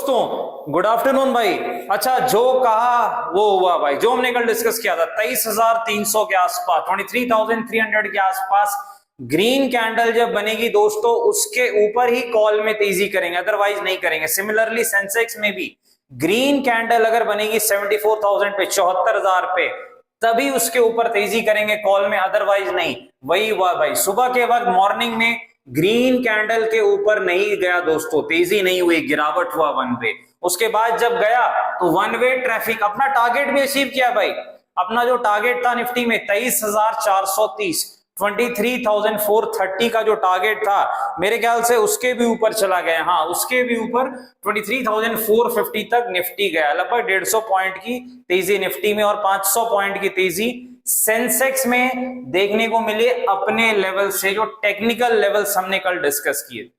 दोस्तों good afternoon भाई। अच्छा, जो कहा वो हुआ भाई, जो हमने कल डिस्कस किया था 23,300 के आसपास, 23,300 के आसपास ग्रीन कैंडल जब बनेगी दोस्तों, उसके ऊपर ही कॉल में तेजी करेंगे, अदरवाइज नहीं करेंगे। सिमिलरली सेंसेक्स में भी ग्रीन कैंडल अगर बनेगी 74,000 पे, 74,000 पे, तभी उसके ऊपर तेजी करेंगे कॉल में, अदरवाइज नहीं। वही हुआ भाई, सुबह के वक्त मॉर्निंग में ग्रीन कैंडल के ऊपर नहीं गया दोस्तों, तेजी नहीं हुई, गिरावट हुआ वन वे। उसके बाद जब गया तो वन वे ट्रैफिक, अपना टारगेट भी अचीव किया भाई। अपना जो टारगेट था निफ्टी में 23,430, 23,430 का जो टारगेट था, मेरे ख्याल से उसके भी ऊपर चला गया। हाँ, उसके भी ऊपर 23,450 तक निफ्टी गया। लगभग 150 पॉइंट की तेजी निफ्टी में और 500 पॉइंट की तेजी सेंसेक्स में देखने को मिले अपने लेवल से, जो टेक्निकल लेवल्स हमने कल डिस्कस किए।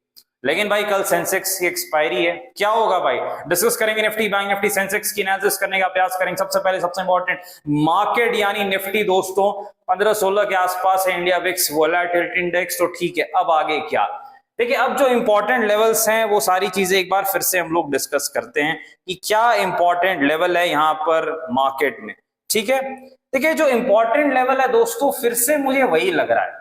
लेकिन भाई कल सेंसेक्स की एक्सपायरी है, क्या होगा भाई डिस्कस करेंगे। निफ्टी, बैंक निफ्टी, सेंसेक्स की एनालिसिस करने का अभ्यास करेंगे। सबसे पहले सबसे इंपॉर्टेंट मार्केट यानी निफ्टी दोस्तों 15-16 के आसपास है, इंडिया विक्स वोलेटिलिटी इंडेक्स, तो ठीक है। अब आगे क्या, देखिए अब जो इंपॉर्टेंट लेवल्स हैं वो सारी चीजें एक बार फिर से हम लोग डिस्कस करते हैं कि क्या इंपॉर्टेंट लेवल है यहां पर मार्केट में। ठीक है, देखिए जो इंपॉर्टेंट लेवल है दोस्तों, फिर से मुझे वही लग रहा है,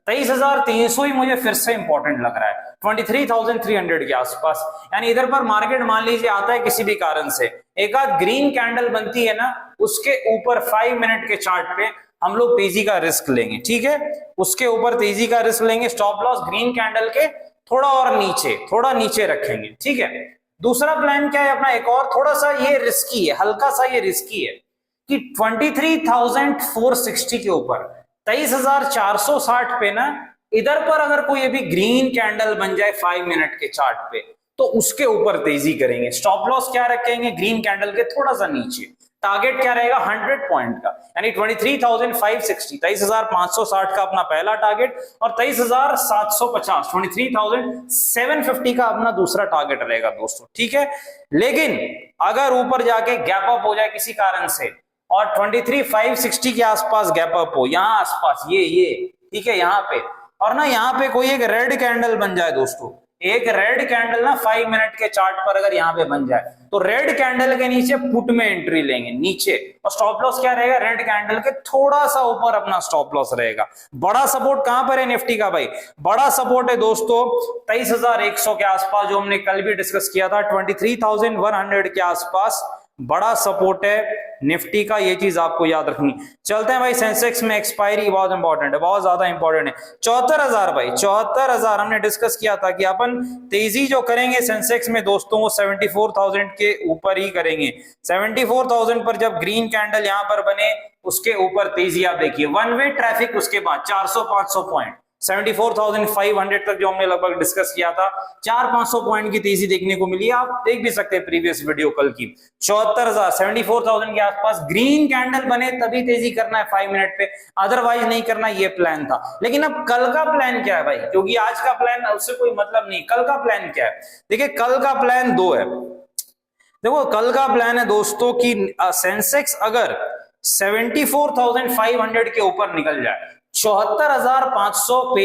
23,300 ही मुझे फिर से इंपॉर्टेंट लग रहा है, 23,300 के आसपास। यानी इधर पर मार्केट मान लीजिए आता है किसी भी कारण से, एक आध ग्रीन कैंडल बनती है ना, उसके ऊपर 5 मिनट के चार्ट पे हम लोग तेजी का रिस्क लेंगे। ठीक है, उसके ऊपर तेजी का रिस्क लेंगे, स्टॉप लॉस ग्रीन कैंडल के थोड़ा और नीचे, थोड़ा नीचे रखेंगे। ठीक है, दूसरा प्लान क्या है अपना, एक और थोड़ा सा ये रिस्की है, हल्का सा ये रिस्की है कि 23,460 के ऊपर 23,460 पे ना, इधर पर अगर कोई अभी ग्रीन कैंडल बन जाए 5 मिनट के चार्ट पे, तो उसके ऊपर तेजी करेंगे। स्टॉप लॉस क्या रखेंगे, ग्रीन कैंडल के थोड़ा सा नीचे। टारगेट क्या रहेगा, 100 पॉइंट का, यानी 23,560, 23,560 का अपना पहला टारगेट, और 23,750, 23,750 का अपना दूसरा टारगेट रहेगा दोस्तों। ठीक है, लेकिन अगर ऊपर जाके गैप अप हो जाए किसी कारण से और 23,560 के आसपास गैप अप हो, यहां आसपास ये ठीक है यहां पे, और ना यहां पे कोई एक रेड कैंडल बन जाए दोस्तों, एक रेड कैंडल ना 5 मिनट के चार्ट पर अगर यहां पे बन जाए, तो रेड कैंडल के नीचे पुट में एंट्री लेंगे नीचे, और स्टॉप लॉस क्या रहेगा, रेड कैंडल के थोड़ा सा ऊपर अपना स्टॉप लॉस रहेगा। बड़ा सपोर्ट कहां पर है निफ्टी का भाई, बड़ा सपोर्ट है दोस्तों 23,100 के आसपास, जो हमने कल भी डिस्कस किया था, 23,100 के आसपास बड़ा सपोर्ट है निफ्टी का, ये चीज आपको याद रखनी। चलते हैं भाई सेंसेक्स में, एक्सपायरी बहुत इंपॉर्टेंट है, बहुत ज्यादा इंपॉर्टेंट है। 74,000 भाई, 74,000 हमने डिस्कस किया था कि अपन तेजी जो करेंगे सेंसेक्स में दोस्तों, वो 74,000 के ऊपर ही करेंगे। 74,000 पर जब ग्रीन कैंडल यहां पर बने, उसके ऊपर तेजी आप देखिए, वन वे ट्रैफिक, उसके बाद 400-500 पॉइंट, 74,500 तक जो हमने लगभग डिस्कस किया था, 400-500 पॉइंट की तेजी देखने को मिली। आप देख भी सकते हैं प्रीवियस वीडियो कल की। 74,000, 74,000 के आसपास ग्रीन कैंडल बने तभी तेजी करना है 5 मिनट पे, अदरवाइज नहीं करना, ये प्लान था। लेकिन अब कल का प्लान क्या है भाई, क्योंकि आज का प्लान उससे कोई मतलब नहीं, कल का प्लान क्या है। देखिए कल का प्लान दो है। देखो कल का प्लान है दोस्तों कि सेंसेक्स अगर 74,500 के ऊपर निकल जाए, 74,500 पे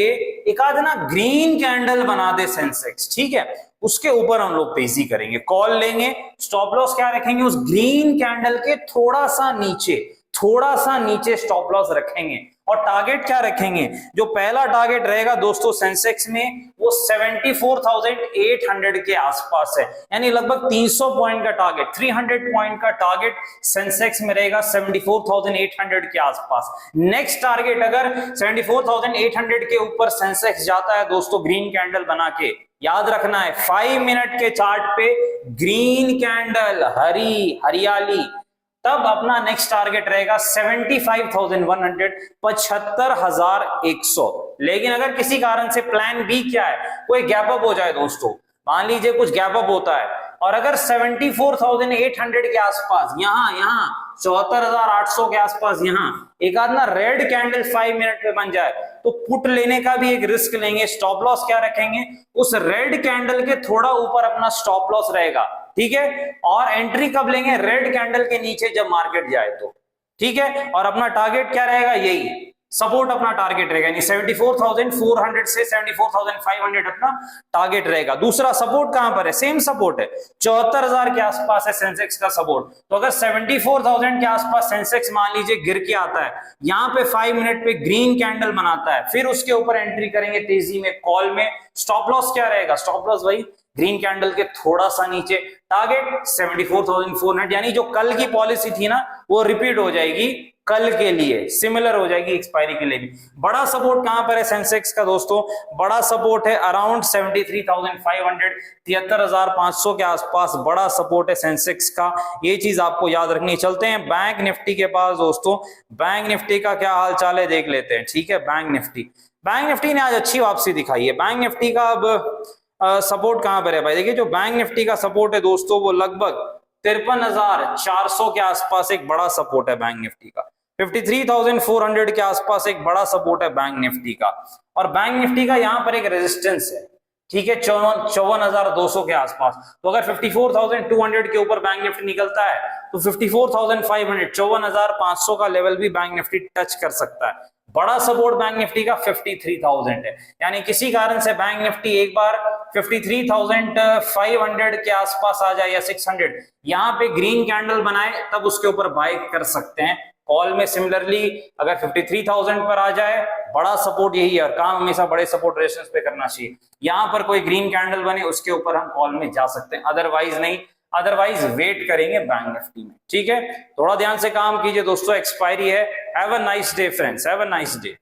एक आध ना ग्रीन कैंडल बना दे सेंसेक्स, ठीक है, उसके ऊपर हम लोग तेजी करेंगे, कॉल लेंगे। स्टॉप लॉस क्या रखेंगे, उस ग्रीन कैंडल के थोड़ा सा नीचे स्टॉप लॉस रखेंगे। और टारगेट क्या रखेंगे, जो पहला टारगेट रहेगा दोस्तों सेंसेक्स में, वो 74,800 के आसपास है, यानी लगभग 300 पॉइंट का टारगेट, 300 पॉइंट का टारगेट सेंसेक्स में रहेगा 74,800 के आसपास। नेक्स्ट टारगेट अगर 74,800 के ऊपर सेंसेक्स जाता है दोस्तों ग्रीन कैंडल बना के, याद रखना है 5 मिनट के चार्ट पे ग्रीन कैंडल, हरियाली, तब अपना नेक्स्ट टारगेट रहेगा 75,100, 75,100। लेकिन अगर किसी कारण से प्लान बी क्या है, कोई गैप अप हो जाए दोस्तों, मान लीजिए कुछ गैप अप होता है, और अगर 74,800 के आसपास, यहां 74,800 के आसपास यहां एक आध ना रेड कैंडल 5 मिनट में बन जाए, तो पुट लेने का भी एक रिस्क लेंगे। स्टॉप लॉस क्या रखेंगे, उस रेड कैंडल के थोड़ा ऊपर अपना स्टॉप लॉस रहेगा। ठीक है, और एंट्री कब लेंगे, रेड कैंडल के नीचे जब मार्केट जाए तो। ठीक है, और अपना टारगेट क्या रहेगा, यही सपोर्ट अपना टारगेट रहेगा, यानी 74,400 से 74,500 अपना टारगेट रहेगा। दूसरा सपोर्ट कहां पर है, सेम सपोर्ट है, 74,000 के आसपास है सेंसेक्स का सपोर्ट। तो अगर 74,000 के आसपास सेंसेक्स मान लीजिए गिर के आता है, यहां पे 5 मिनट पे ग्रीन कैंडल बनाता है, फिर उसके ऊपर एंट्री करेंगे तेजी में कॉल में। स्टॉप लॉस क्या रहेगा, स्टॉप लॉस वही ग्रीन कैंडल के थोड़ा सा नीचे, टारगेट 74,400, यानी जो कल की पॉलिसी थी ना वो रिपीट हो जाएगी कल के लिए, सिमिलर हो जाएगी एक्सपायरी के लिए भी। बड़ा सपोर्ट कहां पर है सेंसेक्स का दोस्तों, बड़ा सपोर्ट है अराउंड 73,500, 73,500 के आसपास बड़ा सपोर्ट है सेंसेक्स का, ये चीज आपको याद रखनी। चलते हैं बैंक निफ्टी के पास दोस्तों, बैंक निफ्टी का क्या हाल चाल है देख लेते हैं, ठीक है। बैंक निफ्टी ने आज अच्छी वापसी दिखाई है। बैंक निफ्टी का अब सपोर्ट कहां पर है भाई, देखिए जो बैंक निफ्टी का सपोर्ट है दोस्तों वो लगभग 53,400 के आसपास एक बड़ा सपोर्ट है बैंक निफ्टी का, 53,400 के आसपास एक बड़ा सपोर्ट है बैंक निफ्टी का, और बैंक निफ्टी का यहां पर एक रेजिस्टेंस है, ठीक है, 54,200 के आसपास। तो अगर 54,200 के ऊपर बैंक निफ्टी निकलता है तो 54,500, 54,500 का लेवल भी बैंक निफ्टी टच कर सकता है। बड़ा सपोर्ट बैंक निफ्टी का 53,000 है, यानी किसी कारण से बैंक निफ्टी एक बार 53,500 के आसपास आ जाए या 600, यहां पे ग्रीन कैंडल बनाए तब उसके ऊपर बाय कर सकते हैं कॉल में। सिमिलरली अगर 53,000 पर आ जाए, बड़ा सपोर्ट यही है, और काम हमेशा बड़े सपोर्ट रेजिस्टेंस पे करना चाहिए। यहां पर कोई ग्रीन कैंडल बने उसके ऊपर हम कॉल में जा सकते हैं, अदरवाइज नहीं, अदरवाइज वेट करेंगे बैंक निफ्टी में, ठीक है। थोड़ा ध्यान से काम कीजिए दोस्तों, एक्सपायरी है। Have a nice day friends, have a nice day.